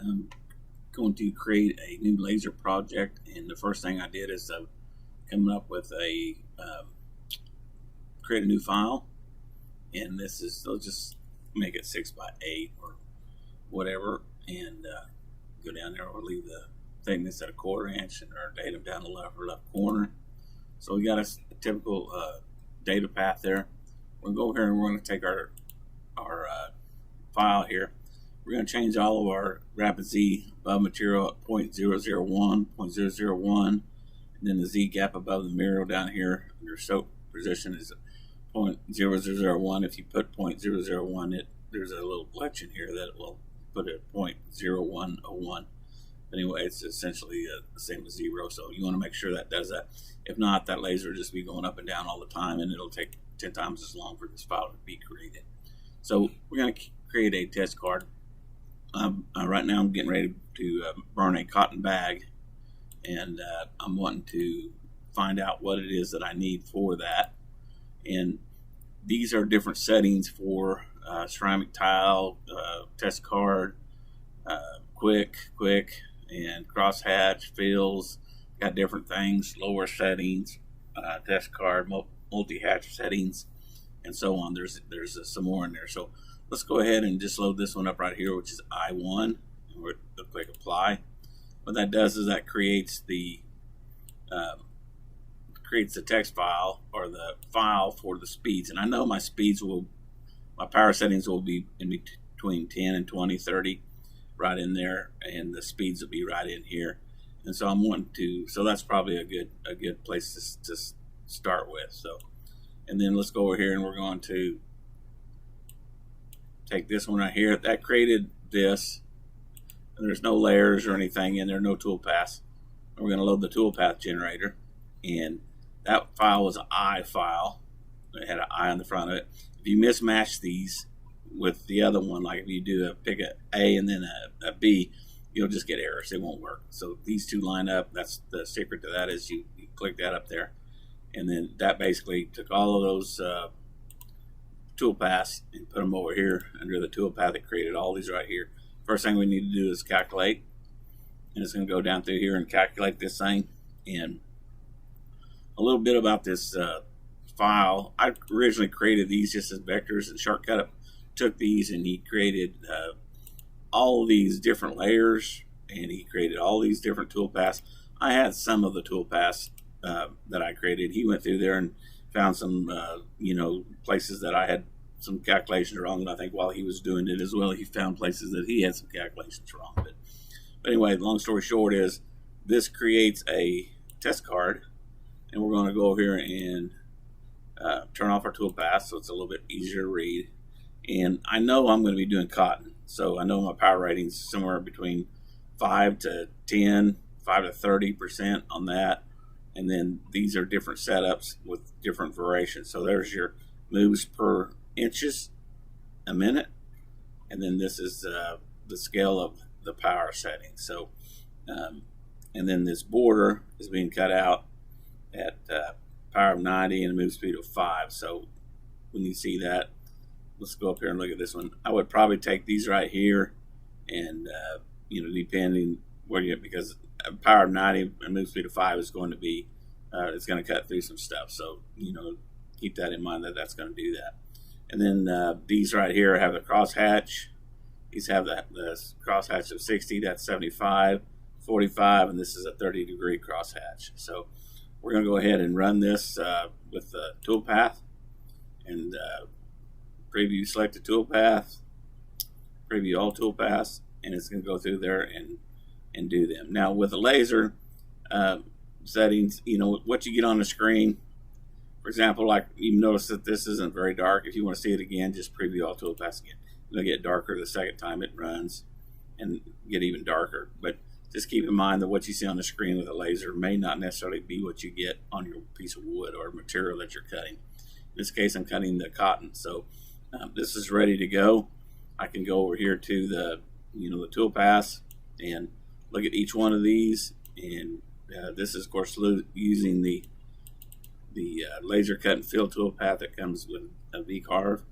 I'm going to create a new laser project, and the first thing I did is coming up with a create a new file, and this is, I'll just make it 6x8 or whatever, and go down there. We'll leave the thickness at 1/4 inch and our datum down the left corner. So we got a typical data path there. We're going to go over here and we're going to take our file here. We're going to change all of our rapid Z above material at 0.001, 0.001, and then the Z gap above the mirror down here under soap position is 0.0001. If you put 0.001, there's a little collection here that will put it at 0.0101. Anyway, it's essentially the same as 0, so you want to make sure that does that. If not, that laser will just be going up and down all the time, and it'll take 10 times as long for this file to be created. So we're going to create a test card. Right now I'm getting ready to burn a cotton bag, and I'm wanting to find out what it is that I need for that. And these are different settings for ceramic tile, test card, quick, and crosshatch, fills, got different things, lower settings, test card, multi-hatch settings, and so on. There's some more in there. So let's go ahead and just load this one up right here, which is I1, and we'll click apply. What that does is that creates the text file, or the file for the speeds. And I know my power settings will be in between 10 and 20, 30, right in there, and the speeds will be right in here. And so I'm wanting to, so that's probably a good place to start with. So, and then let's go over here and we're going to take this one right here. That created this, and there's no layers or anything in there, no toolpaths. We're going to load the toolpath generator, and that file was an I file. It had an I on the front of it. If you mismatch these with the other one, like if you do pick a A and then a B, you'll just get errors. It won't work. So these two line up. That's the secret to that, is you click that up there, and then that basically took all of those toolpaths and put them over here under the toolpath. It created all these right here. First thing we need to do is calculate, and it's going to go down through here and calculate this thing. And a little bit about this file. I originally created these just as vectors, and Shortcut took these and he created all of these different layers, and he created all these different toolpaths. I had some of the toolpaths that I created. He went through there and found some places that I had some calculations wrong, and I think while he was doing it as well, he found places that he had some calculations wrong. But anyway, long story short is this creates a test card, and we're going to go over here and turn off our toolpath so it's a little bit easier to read. And I know I'm going to be doing cotton, so I know my power rating's somewhere between 5 to 10, 5 to 30% on that. And then these are different setups with different variations. So there's your moves per inches a minute, and then this is the scale of the power setting. So and then this border is being cut out at power of 90 and a move speed of 5. So when you see that, let's go up here and look at this one. I would probably take these right here, and depending where you, because power of 90 and move speed of 5 is going to be it's going to cut through some stuff. So keep that in mind, that that's going to do that. And then these right here have the crosshatch. These have the crosshatch of 60. That's 75, 45, and this is a 30-degree crosshatch. So we're going to go ahead and run this with the toolpath, and preview select the toolpath, preview all toolpaths, and it's going to go through there and do them. Now with the laser settings, what you get on the screen, for example, like you notice that this isn't very dark. If you want to see it again, just preview all toolpaths again. It'll get darker the second time it runs and get even darker. But just keep in mind that what you see on the screen with a laser may not necessarily be what you get on your piece of wood or material that you're cutting. In this case, I'm cutting the cotton, so this is ready to go. I can go over here to the the toolpaths and look at each one of these, and this is of course using the laser cut and fill toolpath that comes with a V-carve,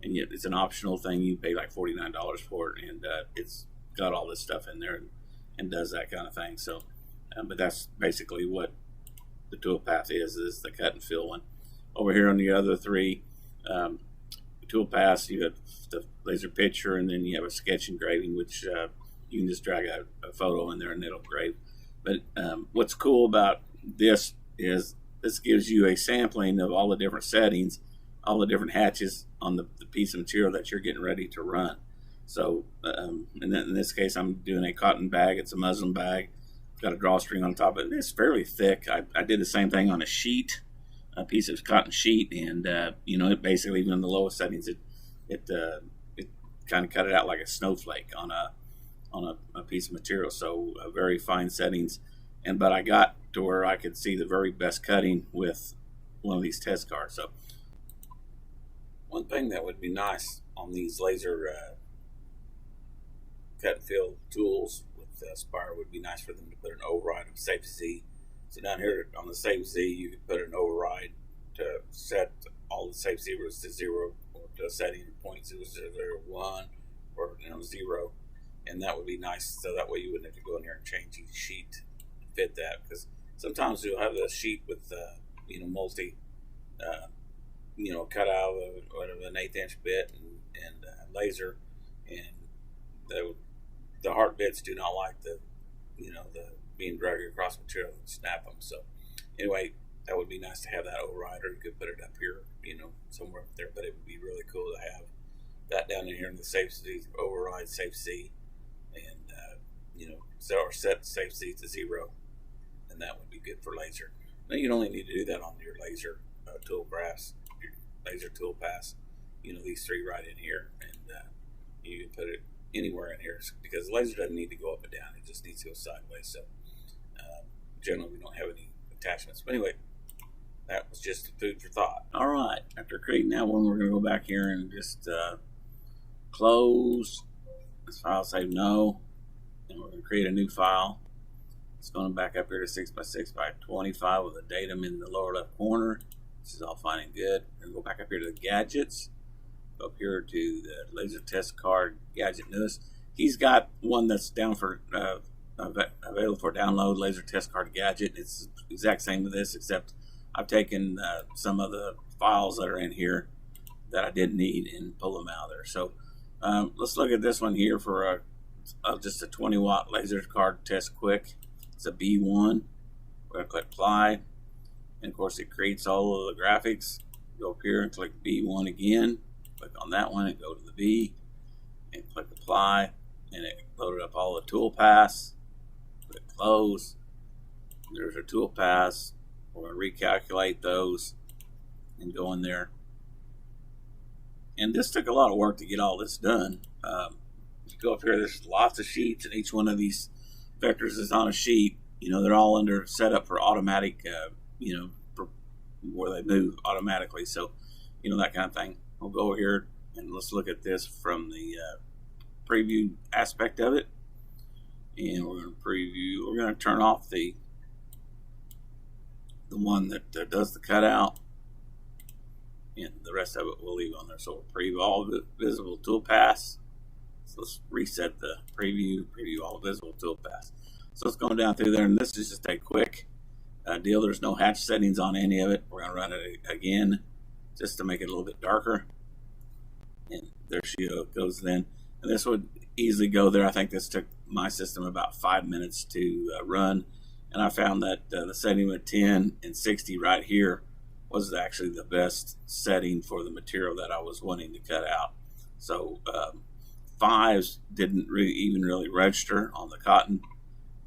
and yet it's an optional thing. You pay like $49 for it, and it's got all this stuff in there and does that kind of thing. So, but that's basically what the toolpath is the cut and fill one. Over here on the other three toolpaths, you have the laser picture, and then you have a sketch engraving, which you can just drag a photo in there and it'll grave. But what's cool about this is this gives you a sampling of all the different settings, all the different hatches on the piece of material that you're getting ready to run. So in this case, I'm doing a cotton bag. It's a muslin bag. It's got a drawstring on top of it. It's fairly thick. I did the same thing on a sheet, a piece of cotton sheet, and it basically, even in the lowest settings, it kind of cut it out like a snowflake on a piece of material. So very fine settings, but I got to where I could see the very best cutting with one of these test cards. So one thing that would be nice on these laser cut and fill tools with Spire would be nice for them to put an override of Safe Z. So down here on the Safe Z, you could put an override to set all the safe zeros to 0, or to a setting 0.0001 or 0, and that would be nice. So that way you wouldn't have to go in here and change each sheet to fit that, because sometimes you'll have a sheet with multi cut out of an 1/8 inch bit and laser, and the hard bits do not like the being dragged across material and snap them. So anyway, that would be nice to have that override, or you could put it up here, somewhere up there. But it would be really cool to have that down in here in the Safe Z, override Safe Z, and or set Safe Z to 0, and that would be good for laser. Now you'd only need to do that on your laser tool graphs, your laser tool pass. These three right in here, and you can put it anywhere in here, because the laser doesn't need to go up and down. It just needs to go sideways. So generally we don't have any attachments. But anyway, that was just food for thought. All right, after creating that one, we're going to go back here and just close this file, save no, and we're going to create a new file. It's going back up here to 6x6x25 with a datum in the lower left corner. This is all fine and good. We're going to go back up here to the gadgets, go up here to the laser test card gadget newest. He's got one that's down for available for download, laser test card gadget. It's the exact same with this, except I've taken some of the files that are in here that I didn't need and pull them out of there. So let's look at this one here for just a 20 watt laser card test quick. It's a B1. We're going to click apply, and of course it creates all of the graphics. Go up here and click B1 again, click on that one and go to the B and click apply, and it loaded up all the tool paths. Click close. There's our tool paths. We're going to recalculate those and go in there. And this took a lot of work to get all this done. You go up here, there's lots of sheets, and each one of these vectors is on a sheet. They're all under set up for automatic, for where they move automatically. So, that kind of thing. We'll go over here and let's look at this from the preview aspect of it. And we're going to preview. We're going to turn off the one that does the cutout, and the rest of it we'll leave on there. So we'll preview all the visible toolpaths. So let's reset the preview all visible toolpaths. So it's going down through there, and this is just a quick deal. There's no hatch settings on any of it. We're going to run it again just to make it a little bit darker. And there she goes then. And this would easily go there. I think this took my system about 5 minutes to run. And I found that the setting with 10 and 60 right here was actually the best setting for the material that I was wanting to cut out. So 5s didn't even really register on the cotton,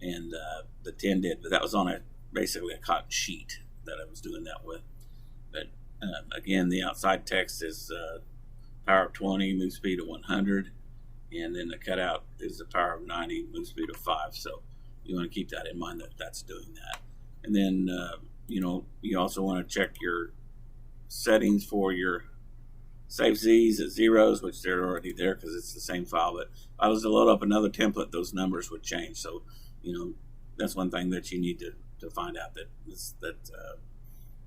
and the 10 did, but that was on basically a cotton sheet that I was doing that with. But again, the outside text is power of 20, move speed of 100, and then the cutout is the power of 90, move speed of 5. So you want to keep that in mind, that that's doing that. And then you also want to check your settings for your Safe Z's at zeros, which they're already there because it's the same file. But if I was to load up another template, those numbers would change. So that's one thing that you need to find out, that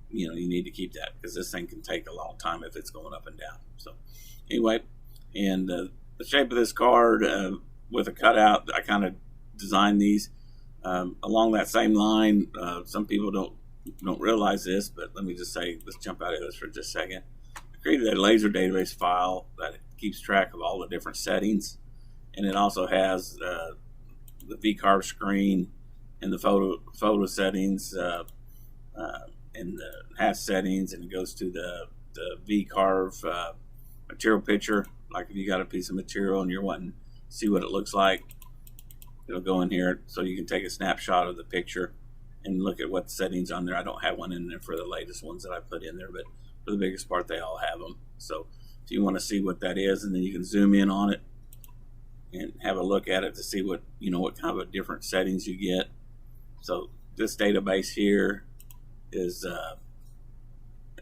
you need to keep that, because this thing can take a long time if it's going up and down. So anyway, and the shape of this card, with a cutout. I kind of designed these along that same line. Some people don't realize this, but let me just say, let's jump out of this for just a second. I created a laser database file that keeps track of all the different settings, and it also has the VCarve screen and the photo settings and the hatch settings, and it goes to the VCarve material picture. Like if you got a piece of material and you're wanting to see what it looks like, it'll go in here so you can take a snapshot of the picture and look at what settings on there. I don't have one in there for the latest ones that I put in there, but for the biggest part, they all have them. So if you want to see what that is, and then you can zoom in on it and have a look at it to see what kind of different settings you get. So this database here is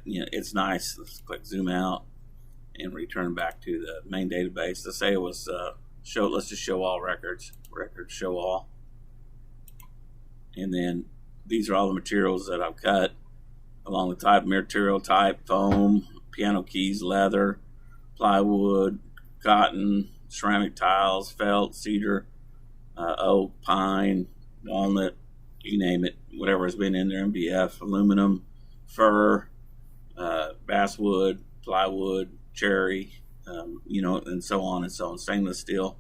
it's nice. Let's click zoom out and return back to the main database. Let's say it was let's just show all records show all, and then these are all the materials that I've cut along the type, material type, foam, piano keys, leather, plywood, cotton, ceramic tiles, felt, cedar, oak, pine, walnut, you name it, whatever has been in there, MDF, aluminum, fir, basswood, plywood, cherry, and so on and so on, stainless steel.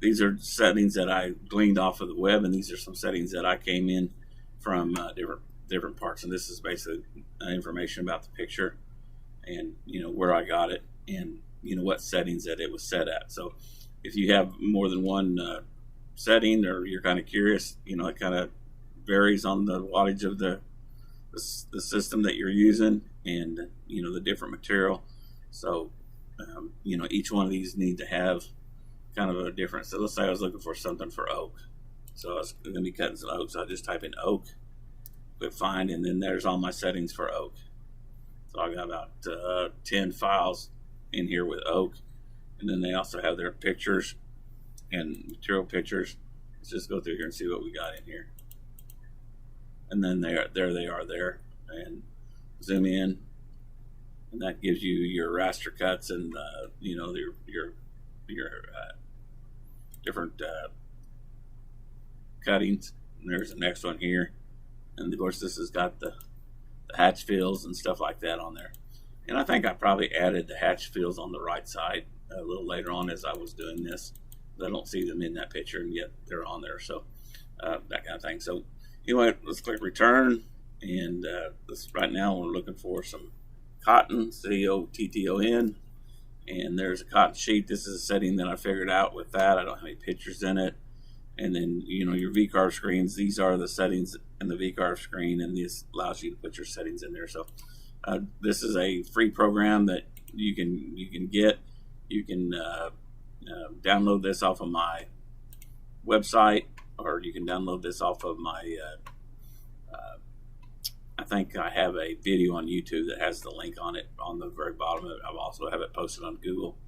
These are settings that I gleaned off of the web, and these are some settings that I came in from different parts. And this is basically information about the picture, and where I got it, and what settings that it was set at. So if you have more than one setting, or you're kind of curious, it kind of varies on the wattage of the system that you're using, and the different material. So each one of these need to have kind of a different. So let's say I was looking for something for oak, so I was going to be cutting some oak, so I just type in oak, click find, and then there's all my settings for oak. So I got about 10 files in here with oak, and then they also have their pictures and material pictures. Let's just go through here and see what we got in here. And then there they are there, and zoom in, and that gives you your raster cuts and your different cuttings. And there's the next one here, and of course this has got the hatch fills and stuff like that on there. And I think I probably added the hatch fills on the right side a little later on as I was doing this. I don't see them in that picture, and yet they're on there. So that kind of thing. So anyway, let's click return, and right now we're looking for some cotton, COTTON, and there's a cotton sheet. This is a setting that I figured out with that. I don't have any pictures in it. And then your VCarve screens, these are the settings in the VCarve screen, and this allows you to put your settings in there. So this is a free program that you can get. You can download this off of my website, or you can download this off of my I think I have a video on YouTube that has the link on it on the very bottom of it. I also have it posted on Google.